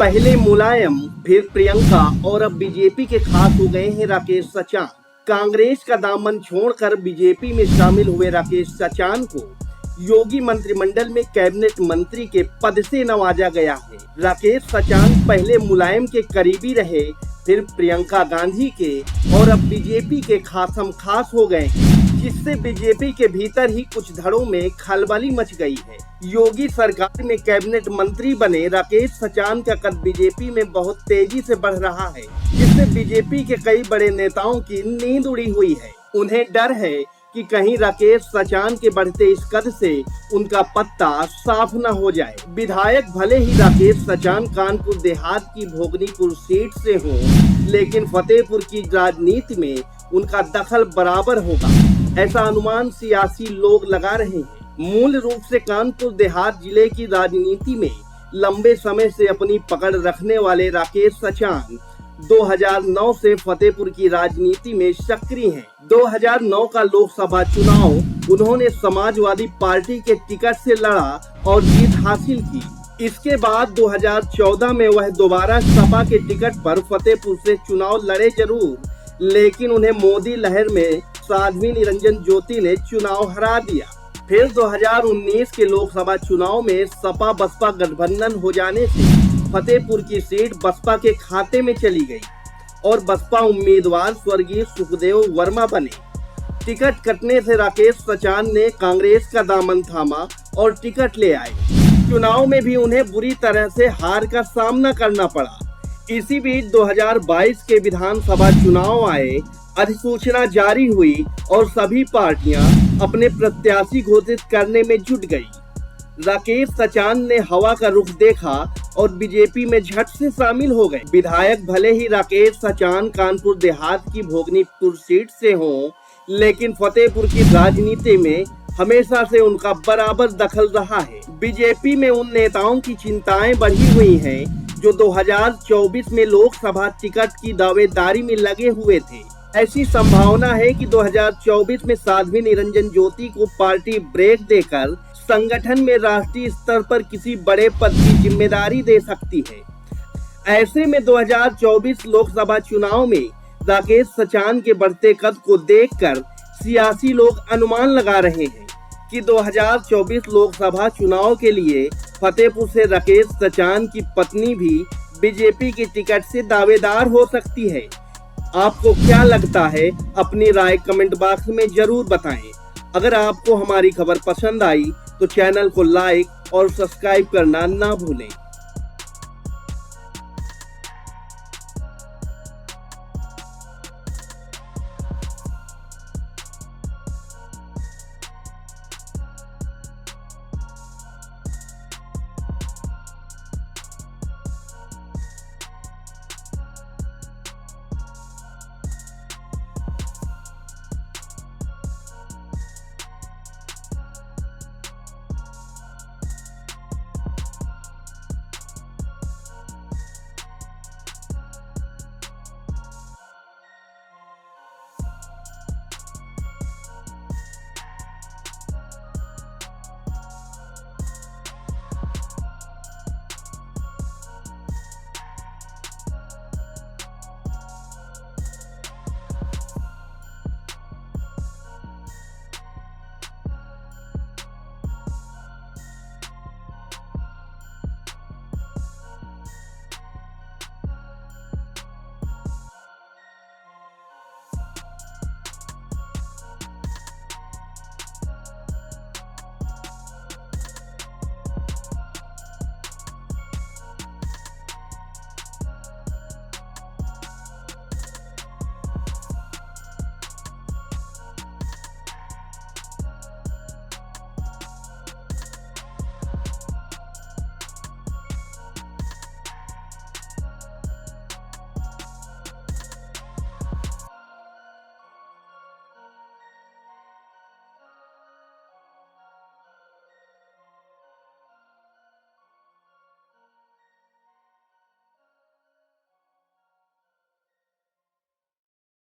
पहले मुलायम, फिर प्रियंका और अब बीजेपी के खास हो गए हैं राकेश सचान। कांग्रेस का दामन छोड़कर बीजेपी में शामिल हुए राकेश सचान को योगी मंत्रिमंडल में कैबिनेट मंत्री के पद से नवाजा गया है। राकेश सचान पहले मुलायम के करीबी रहे, फिर प्रियंका गांधी के और अब बीजेपी के खासम खास हो गए हैं, जिससे बीजेपी के भीतर ही कुछ धड़ों में खलबली मच गई है। योगी सरकार में कैबिनेट मंत्री बने राकेश सचान का कद बीजेपी में बहुत तेजी से बढ़ रहा है, जिससे बीजेपी के कई बड़े नेताओं की नींद उड़ी हुई है। उन्हें डर है कि कहीं राकेश सचान के बढ़ते इस कद से उनका पत्ता साफ न हो जाए। विधायक भले ही राकेश सचान कानपुर देहात की भोगनीपुर सीट से हो, लेकिन फतेहपुर की राजनीति में उनका दखल बराबर होगा, ऐसा अनुमान सियासी लोग लगा रहे हैं। मूल रूप से कानपुर देहात जिले की राजनीति में लंबे समय से अपनी पकड़ रखने वाले राकेश सचान 2009 से फतेहपुर की राजनीति में सक्रिय हैं। 2009 का लोकसभा चुनाव उन्होंने समाजवादी पार्टी के टिकट से लड़ा और जीत हासिल की। इसके बाद 2014 में वह दोबारा सपा के टिकट पर फतेहपुर से चुनाव लड़े जरूर, लेकिन उन्हें मोदी लहर में साध्वी निरंजन ज्योति ने चुनाव हरा दिया। फिर 2019 के लोकसभा चुनाव में सपा बसपा गठबंधन हो जाने से फतेहपुर की सीट बसपा के खाते में चली गई और बसपा उम्मीदवार स्वर्गीय सुखदेव वर्मा बने। टिकट कटने से राकेश सचान ने कांग्रेस का दामन थामा और टिकट ले आए। चुनाव में भी उन्हें बुरी तरह से हार का सामना करना पड़ा। इसी बीच 2022 के विधानसभा चुनाव आए, अधिसूचना जारी हुई और सभी पार्टियां अपने प्रत्याशी घोषित करने में जुट गई। राकेश सचान ने हवा का रुख देखा और बीजेपी में झट से शामिल हो गए। विधायक भले ही राकेश सचान कानपुर देहात की भोगनीपुर सीट से हों, लेकिन फतेहपुर की राजनीति में हमेशा से उनका बराबर दखल रहा है। बीजेपी में उन नेताओं की चिंताएं बढ़ी हुई हैं जो 2024 में लोकसभा टिकट की दावेदारी में लगे हुए थे। ऐसी संभावना है कि 2024 में साध्वी निरंजन ज्योति को पार्टी ब्रेक देकर संगठन में राष्ट्रीय स्तर पर किसी बड़े पद की जिम्मेदारी दे सकती है। ऐसे में 2024 लोकसभा चुनाव में राकेश सचान के बढ़ते कद को देखकर सियासी लोग अनुमान लगा रहे हैं कि 2024 लोकसभा चुनाव के लिए फतेहपुर से राकेश सचान की पत्नी भी बीजेपी की टिकट से दावेदार हो सकती है। आपको क्या लगता है? अपनी राय कमेंट बॉक्स में जरूर बताएं। अगर आपको हमारी खबर पसंद आई तो चैनल को लाइक और सब्सक्राइब करना ना भूलें।